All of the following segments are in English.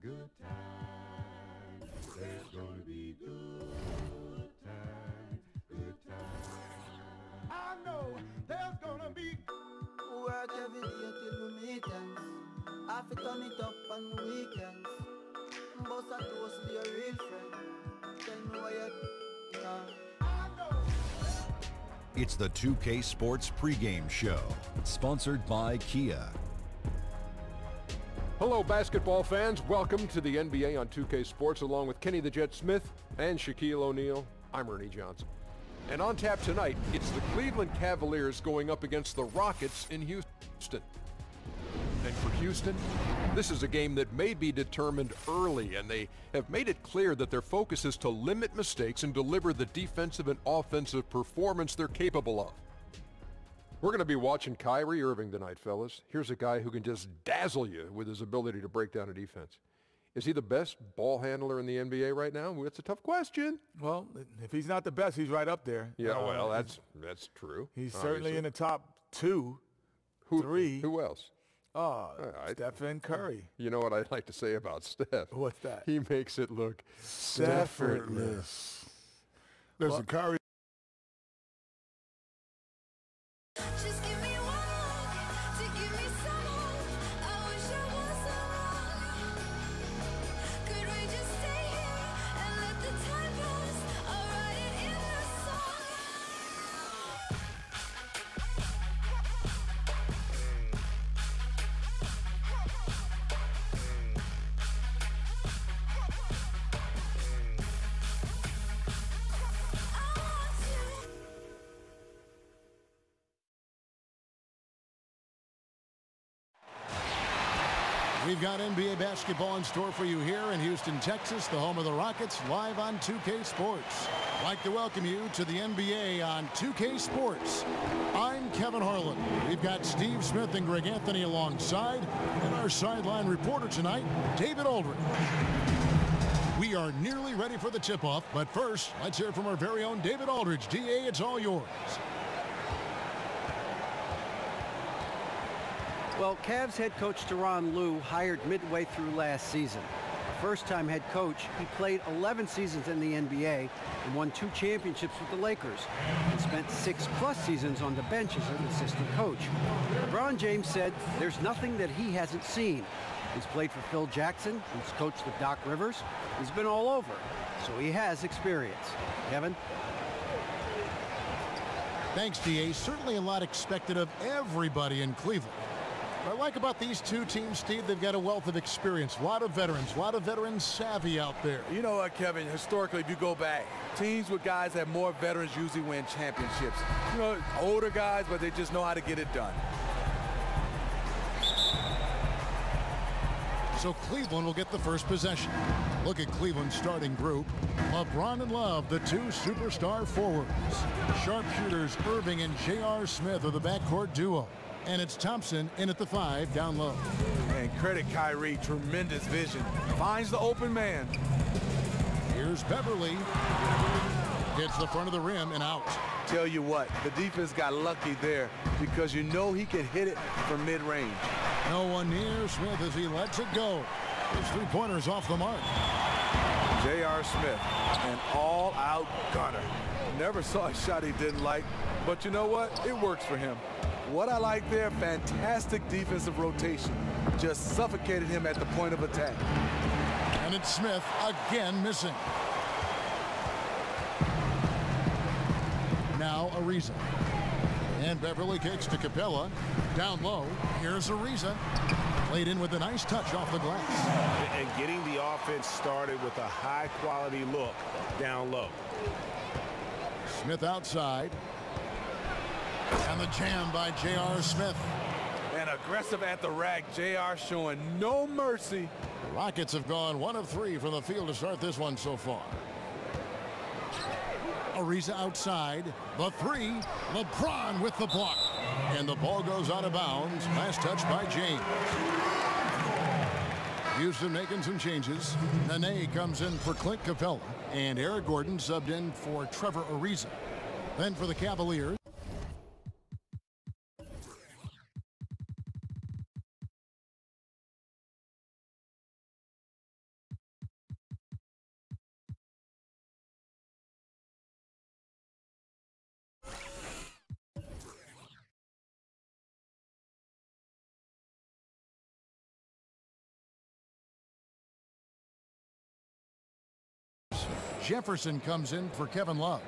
Good times. There's gonna be good times. Good times. I know there's gonna be. Work every day till we meet ends. I fi turn it up on the weekends. Boss a toast to your real friend. Tell me why you It's the 2K Sports pregame show, sponsored by Kia. Hello, basketball fans. Welcome to the NBA on 2K Sports, along with Kenny the Jet Smith and Shaquille O'Neal. I'm Ernie Johnson. And on tap tonight, it's the Cleveland Cavaliers going up against the Rockets in Houston. And for Houston, this is a game that may be determined early, and they have made it clear that their focus is to limit mistakes and deliver the defensive and offensive performance they're capable of. We're going to be watching Kyrie Irving tonight, fellas. Here's a guy who can just dazzle you with his ability to break down a defense. Is he the best ball handler in the NBA right now? Well, it's a tough question. Well, if he's not the best, he's right up there. Yeah, well, that's true. He's certainly in the top two, three. Who else? Stephen Curry. You know what I'd like to say about Steph? What's that? He makes it look effortless. Listen, Curry. Just give me one to give me some more. I wish I wasn't wrong. Could we just stay here and let the time pass? I'll write it in a song. We've got NBA basketball in store for you here in Houston, Texas, the home of the Rockets, live on 2K Sports. I'd like to welcome you to the NBA on 2K Sports. I'm Kevin Harlan. We've got Steve Smith and Greg Anthony alongside, and our sideline reporter tonight, David Aldridge. We are nearly ready for the tip-off, but first, let's hear from our very own David Aldridge. DA, it's all yours. Well, Cavs head coach Tyronn Lue hired midway through last season. First-time head coach, he played 11 seasons in the NBA and won 2 championships with the Lakers and spent 6+ seasons on the bench as an assistant coach. LeBron James said there's nothing that he hasn't seen. He's played for Phil Jackson, he's coached with Doc Rivers, he's been all over, so he has experience. Kevin? Thanks, DA. Certainly a lot expected of everybody in Cleveland. What I like about these two teams, Steve, they've got a wealth of experience, a lot of veteran savvy out there. You know what, Kevin, historically, if you go back, teams with guys that have more veterans usually win championships. You know, older guys, but they just know how to get it done. So Cleveland will get the first possession. Look at Cleveland's starting group. LeBron and Love, the 2 superstar forwards. Sharpshooters Irving and J.R. Smith are the backcourt duo. And it's Thompson in at the 5 down low. And credit Kyrie, tremendous vision. Finds the open man. Here's Beverly. Hits the front of the rim and out. Tell you what, the defense got lucky there because you know he can hit it from mid-range. No one near Smith as he lets it go. His 3-pointer's off the mark. J.R. Smith, an all-out gunner. Never saw a shot he didn't like, but you know what? It works for him. What I like there, fantastic defensive rotation. Just suffocated him at the point of attack. And it's Smith again missing. Now Ariza. And Beverly kicks to Capella. Down low, here's Ariza. Played in with a nice touch off the glass. And getting the offense started with a high-quality look down low. Smith outside. And the jam by J.R. Smith. And aggressive at the rack. J.R. showing no mercy. The Rockets have gone 1 of 3 from the field to start this one so far. Ariza outside. The 3. LeBron with the block. And the ball goes out of bounds. Last touch by James. Houston making some changes. Nene comes in for Clint Capella. And Eric Gordon subbed in for Trevor Ariza. Then for the Cavaliers. Jefferson comes in for Kevin Love.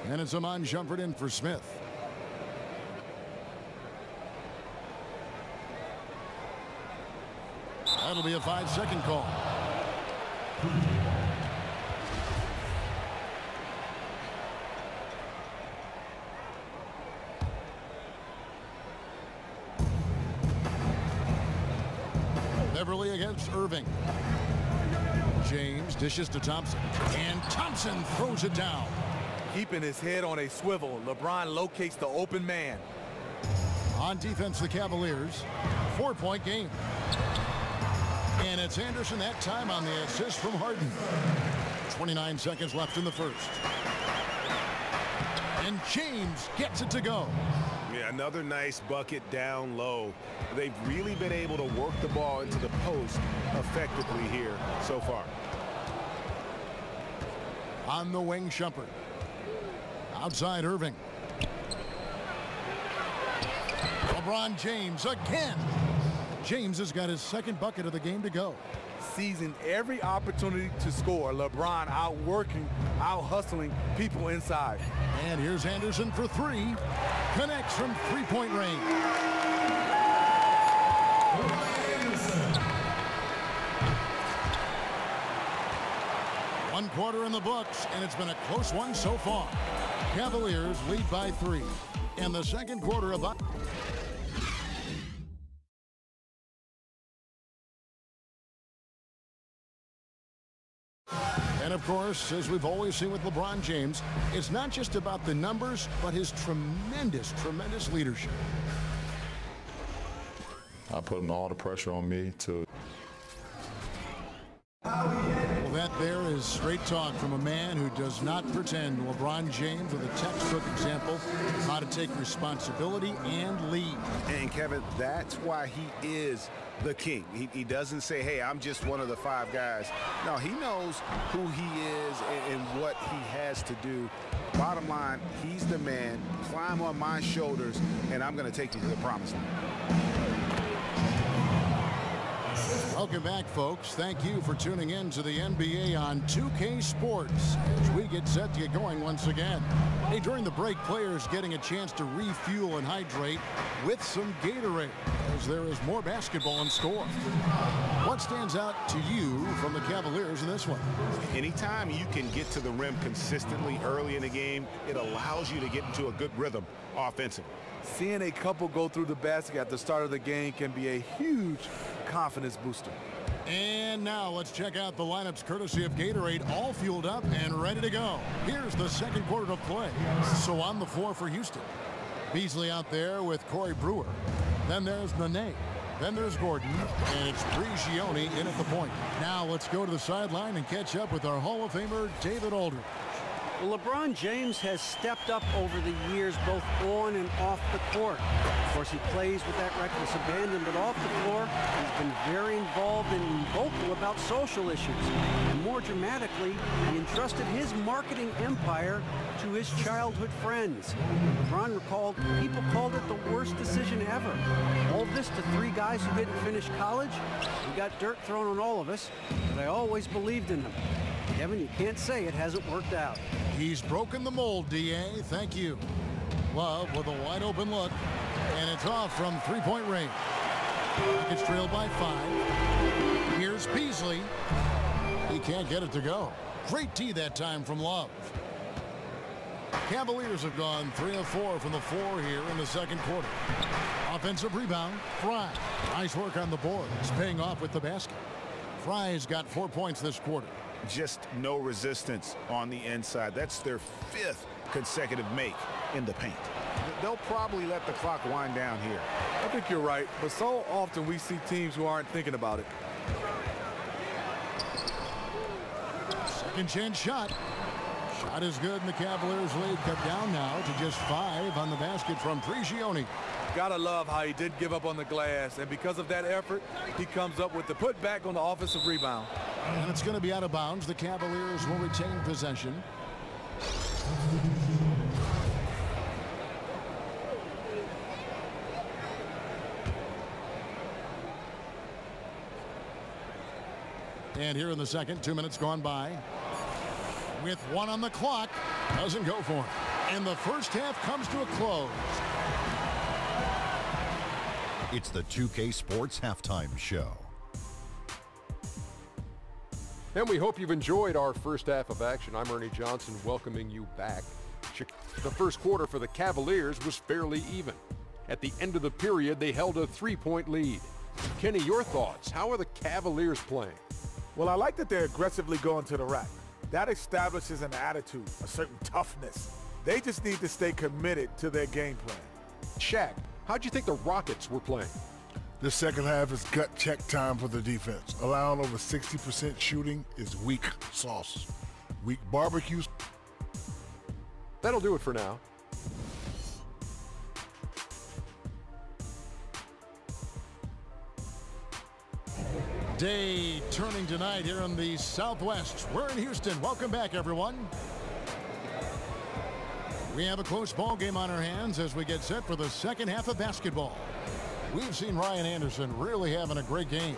And it's Amon Shumpert in for Smith. That'll be a 5-second call. Beverly against Irving. James dishes to Thompson. And Thompson throws it down. Keeping his head on a swivel, LeBron locates the open man. On defense, the Cavaliers. 4-point game. And it's Anderson that time on the assist from Harden. 29 seconds left in the first. And James gets it to go. Yeah, another nice bucket down low. They've really been able to work the ball into the post effectively here so far. On the wing, Shumpert. Outside, Irving. LeBron James again. James has got his second bucket of the game to go. Seizing every opportunity to score. LeBron outworking, out-hustling people inside. And here's Anderson for three. Connects from three-point range. One quarter in the books, and it's been a close one so far. Cavaliers lead by 3. In the second quarter of... And of course, as we've always seen with LeBron James, it's not just about the numbers, but his tremendous, tremendous leadership. I put all the pressure on me to... Well, that there is straight talk from a man who does not pretend. LeBron James with a textbook example of how to take responsibility and lead. And Kevin, that's why he is the king. He doesn't say, hey, I'm just one of the 5 guys. No, he knows who he is and what he has to do. Bottom line, he's the man. Climb on my shoulders, and I'm going to take you to the promised land. Welcome back, folks. Thank you for tuning in to the NBA on 2K Sports as we get set to get going once again. Hey, during the break, players getting a chance to refuel and hydrate with some Gatorade as there is more basketball in store. What stands out to you from the Cavaliers in this one? Anytime you can get to the rim consistently early in the game, it allows you to get into a good rhythm offensively. Seeing a couple go through the basket at the start of the game can be a huge confidence booster. And now let's check out the lineups courtesy of Gatorade, all fueled up and ready to go. Here's the second quarter of play. So on the floor for Houston. Beasley out there with Corey Brewer. Then there's Nene. Then there's Gordon. And it's Prigioni in at the point. Now let's go to the sideline and catch up with our Hall of Famer, David Aldridge. Well, LeBron James has stepped up over the years, both on and off the court. Of course, he plays with that reckless abandon, but off the floor, he's been very involved and vocal about social issues. And more dramatically, he entrusted his marketing empire to his childhood friends. LeBron recalled, people called it the worst decision ever. All this to 3 guys who didn't finish college. We got dirt thrown on all of us, but I always believed in him. Kevin, you can't say it hasn't worked out. He's broken the mold, D.A. Thank you. Love with a wide open look, and it's off from three-point range. It's trailed by 5. Here's Beasley. He can't get it to go. Great tee that time from Love. Cavaliers have gone 3 of 4 from the floor here in the second quarter. Offensive rebound, Fry. Nice work on the board. It's paying off with the basket. Fry's got 4 points this quarter. Just no resistance on the inside. That's their 5th consecutive make in the paint. They'll probably let the clock wind down here. I think you're right, but so often we see teams who aren't thinking about it. Second chance shot. Shot is good, and the Cavaliers lead cut down now to just 5 on the basket from Prigioni. Gotta love how he did give up on the glass, and because of that effort, he comes up with the putback on the offensive rebound. And it's going to be out of bounds. The Cavaliers will retain possession. And here in the second, 2 minutes gone by. with 1 on the clock. Doesn't go for it. And the first half comes to a close. It's the 2K Sports Halftime Show. And we hope you've enjoyed our first half of action. I'm Ernie Johnson welcoming you back. The first quarter for the Cavaliers was fairly even. At the end of the period, they held a 3-point lead. Kenny, your thoughts? How are the Cavaliers playing? Well, I like that they're aggressively going to the rack. That establishes an attitude, a certain toughness. They just need to stay committed to their game plan. Shaq, how'd you think the Rockets were playing? The second half is gut check time for the defense. Allowing over 60% shooting is weak sauce. Weak barbecues. That'll do it for now. Day turning tonight here in the Southwest. We're in Houston. Welcome back, everyone. We have a close ball game on our hands as we get set for the second half of basketball. We've seen Ryan Anderson really having a great game.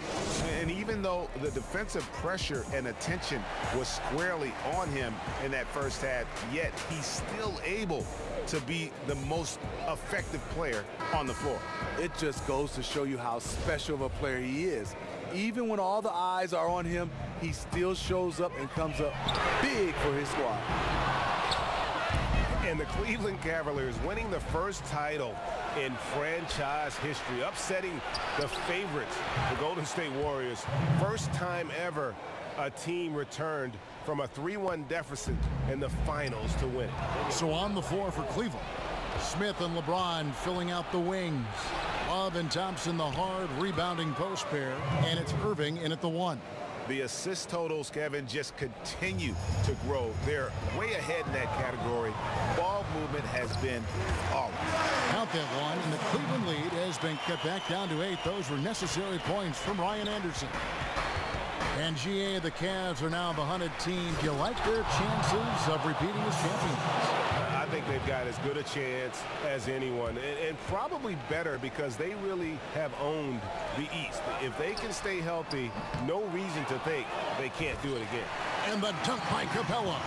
And even though the defensive pressure and attention was squarely on him in that first half, yet he's still able to be the most effective player on the floor. It just goes to show you how special of a player he is. Even when all the eyes are on him, he still shows up and comes up big for his squad. And the Cleveland Cavaliers winning the first title in franchise history, upsetting the favorites, the Golden State Warriors. First time ever a team returned from a 3-1 deficit in the finals to win it. So on the floor for Cleveland, Smith and LeBron filling out the wings. Love and Thompson the hard rebounding post pair, and it's Irving in at the 1. The assist totals, Kevin, just continue to grow. They're way ahead in that category. Ball movement has been all. Count that one, and the Cleveland lead has been cut back down to 8. Those were necessary points from Ryan Anderson. And GA, the Cavs are now the hunted team. Do you like their chances of repeating as champions? I think they've got as good a chance as anyone, and probably better because they really have owned the East. If they can stay healthy, no reason to think they can't do it again. And the dunk by Capella.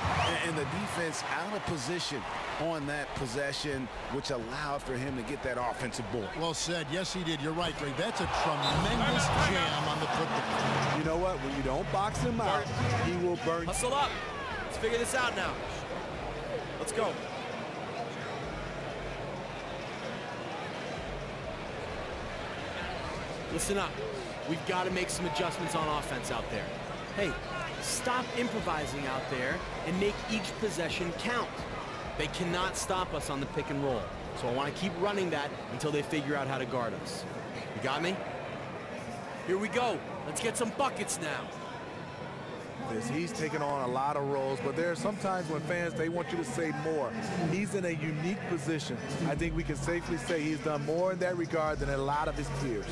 And the defense out of position on that possession, which allowed for him to get that offensive board. Well said. Yes, he did. You're right, Greg. That's a tremendous jam on the football. You know what? When you don't box him out, he will burn. Hustle up. Let's figure this out now. Let's go. Listen up. We've got to make some adjustments on offense out there. Hey, stop improvising out there and make each possession count. They cannot stop us on the pick and roll. So I want to keep running that until they figure out how to guard us. You got me? Here we go. Let's get some buckets now. He's taken on a lot of roles, but there are some times when fans, they want you to say more. He's in a unique position. I think we can safely say he's done more in that regard than a lot of his peers.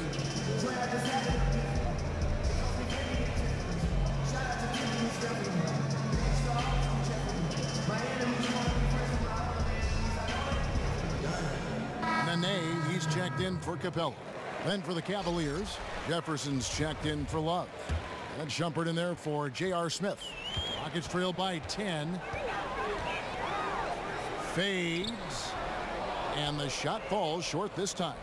Nene, he's checked in for Capella. Then for the Cavaliers, Jefferson's checked in for Love. And Shumpert in there for J.R. Smith. Rockets trail by 10. Fades. And the shot falls short this time.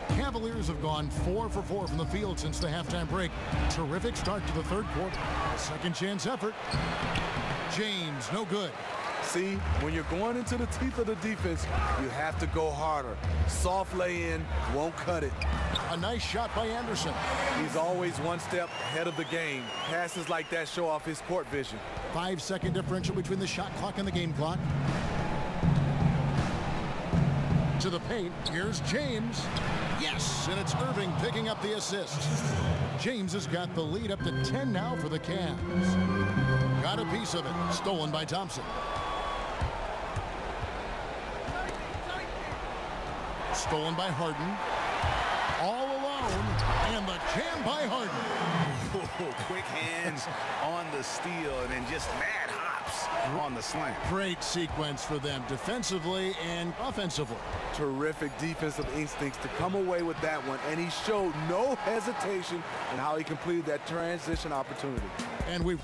Cavaliers have gone 4 for 4 from the field since the halftime break. Terrific start to the third quarter. Second chance effort. James, no good. See, when you're going into the teeth of the defense, you have to go harder. Soft lay-in won't cut it. A nice shot by Anderson. He's always one step ahead of the game. Passes like that show off his court vision. 5-second differential between the shot clock and the game clock. To the paint, here's James. Yes, and it's Irving picking up the assist. James has got the lead up to 10 now for the Cavs. Got a piece of it, stolen by Thompson. Stolen by Harden. All alone, and the jam by Harden. Quick hands on the steal, and then just mad hops on the slam. Great sequence for them, defensively and offensively. Terrific defensive instincts to come away with that one, and he showed no hesitation in how he completed that transition opportunity. And we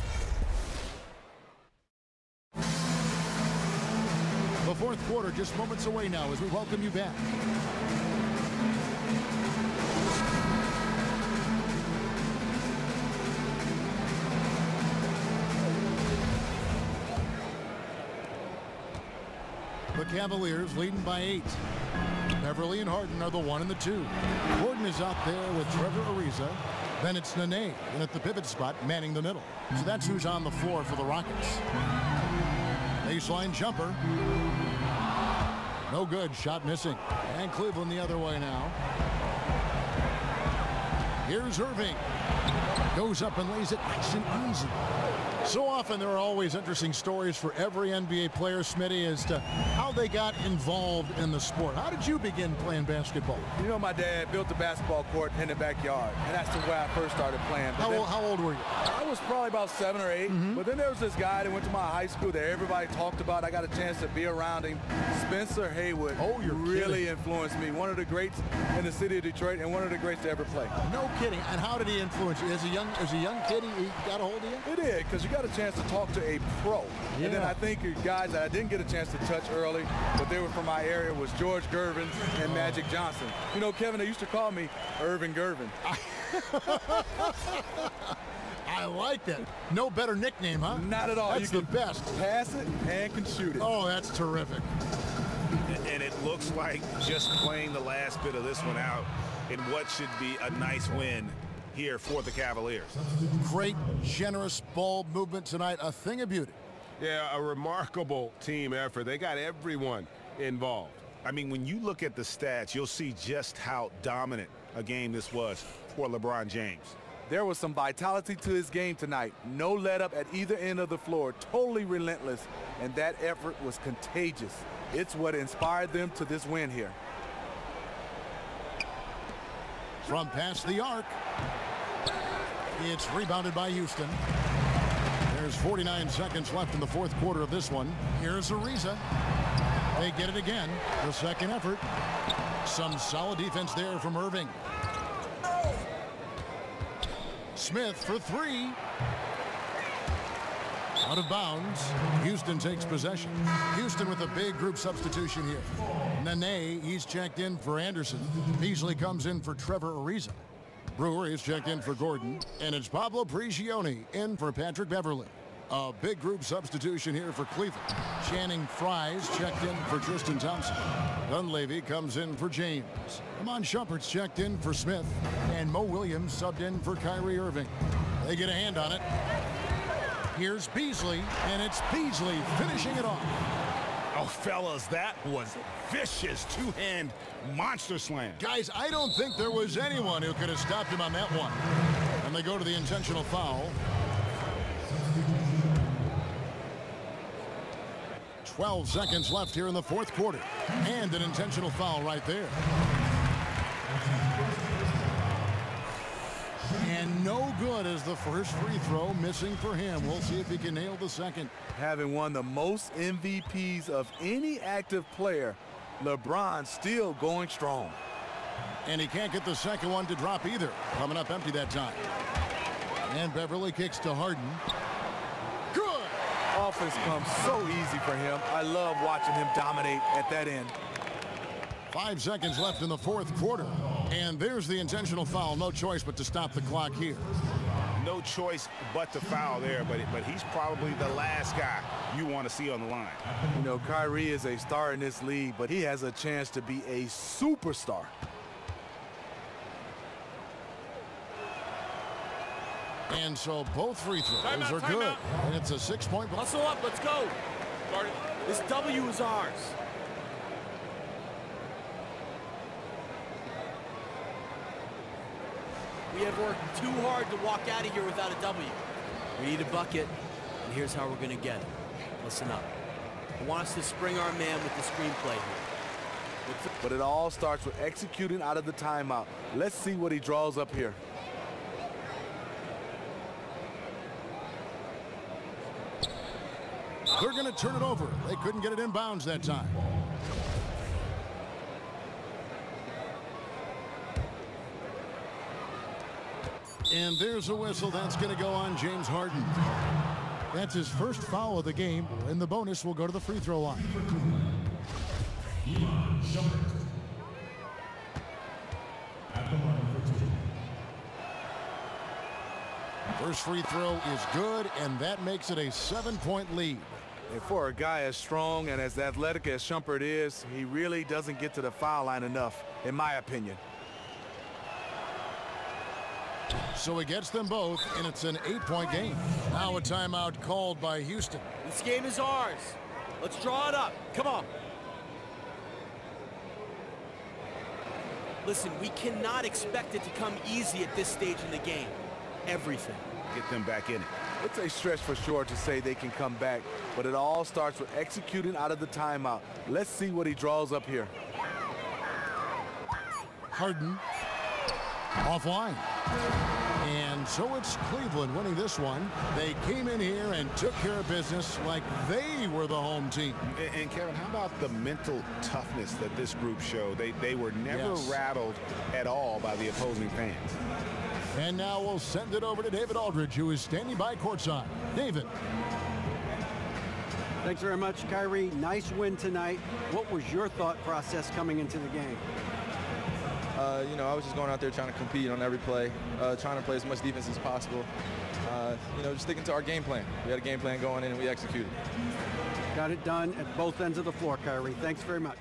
quarter just moments away now as we welcome you back. The Cavaliers leading by 8. Beverly and Harden are the 1 and the 2. Gordon is out there with Trevor Ariza. Then it's Nene, and at the pivot spot, manning the middle. So that's who's on the floor for the Rockets. Baseline jumper. No good, shot missing. And Cleveland the other way now. Here's Irving. Goes up and lays it nice and easy. So often there are always interesting stories for every NBA player, Smitty, as to how they got involved in the sport. How did you begin playing basketball? You know, my dad built a basketball court in the backyard, and that's the way I first started playing. How old were you? I was probably about 7 or 8, but then there was this guy that went to my high school that everybody talked about. I got a chance to be around him. Spencer Haywood. Oh, you're really kidding. Influenced me. One of the greats in the city of Detroit and one of the greats to ever play. No kidding. And how did he influence you? As a young kid, he got a hold of you? It did, because you got a chance to talk to a pro. Yeah. And then I think guys that I didn't get a chance to touch early, but they were from my area, was George Gervin and Magic Johnson. You know, Kevin, they used to call me Irvin Gervin. I like that. No better nickname, huh? Not at all. That's you the can best. Pass it and can shoot it. Oh, that's terrific. And it looks like just playing the last bit of this one out in what should be a nice win here for the Cavaliers. Great, generous ball movement tonight. A thing of beauty. Yeah, a remarkable team effort. They got everyone involved. I mean, when you look at the stats, you'll see just how dominant a game this was for LeBron James. There was some vitality to his game tonight. No let up at either end of the floor. Totally relentless. And that effort was contagious. It's what inspired them to this win here. From past the arc. It's rebounded by Houston. There's 49 seconds left in the fourth quarter of this one. Here's Ariza. They get it again. The second effort. Some solid defense there from Irving. Smith for 3. Out of bounds. Houston takes possession. Houston with a big group substitution here. Nene, he's checked in for Anderson. Beasley comes in for Trevor Ariza. Brewer is checked in for Gordon. And it's Pablo Prigioni in for Patrick Beverly. A big group substitution here for Cleveland. Channing Fries checked in for Tristan Thompson. Dunleavy comes in for James. Amon Shumpert's checked in for Smith. And Mo Williams subbed in for Kyrie Irving. They get a hand on it. Here's Beasley, and it's Beasley finishing it off. Oh, fellas, that was vicious two-hand monster slam. Guys, I don't think there was anyone who could have stopped him on that one. And they go to the intentional foul. 12 seconds left here in the fourth quarter. And an intentional foul right there. And no good as the first free throw missing for him. We'll see if he can nail the second. Having won the most MVPs of any active player, LeBron still going strong. And he can't get the second one to drop either. Coming up empty that time. And Beverly kicks to Harden. Good! Offense comes so easy for him. I love watching him dominate at that end. 5 seconds left in the fourth quarter. And there's the intentional foul. No choice but to stop the clock here. No choice but to foul there, but he's probably the last guy you want to see on the line. You know, Kyrie is a star in this league, but he has a chance to be a superstar. And so both free throws are good. And it's a 6-point ball. Hustle up, let's go. This W is ours. We have worked too hard to walk out of here without a W. We need a bucket, and here's how we're going to get it. Listen up. I want us to spring our man with the screenplay here. But it all starts with executing out of the timeout. Let's see what he draws up here. They're going to turn it over. They couldn't get it in bounds that time. And there's a whistle. That's going to go on James Harden. That's his first foul of the game, and the bonus will go to the free throw line. First free throw is good, and that makes it a 7-point lead. And for a guy as strong and as athletic as Shumpert is, he really doesn't get to the foul line enough, in my opinion. So he gets them both, and it's an 8-point game. Now a timeout called by Houston. This game is ours. Let's draw it up. Come on. Listen, we cannot expect it to come easy at this stage in the game. Everything. Get them back in it. It's a stretch for sure to say they can come back, but it all starts with executing out of the timeout. Let's see what he draws up here. Harden offline. And so it's Cleveland winning this one. They came in here and took care of business like they were the home team. And Kevin, how about the mental toughness that this group showed? They were never rattled at all by the opposing fans. And now we'll send it over to David Aldridge, who is standing by courtside. David. Thanks very much, Kyrie. Nice win tonight. What was your thought process coming into the game? You know, I was just going out there trying to compete on every play, trying to play as much defense as possible. You know, just sticking to our game plan. We had a game plan going in and we executed. Got it done at both ends of the floor, Kyrie. Thanks very much.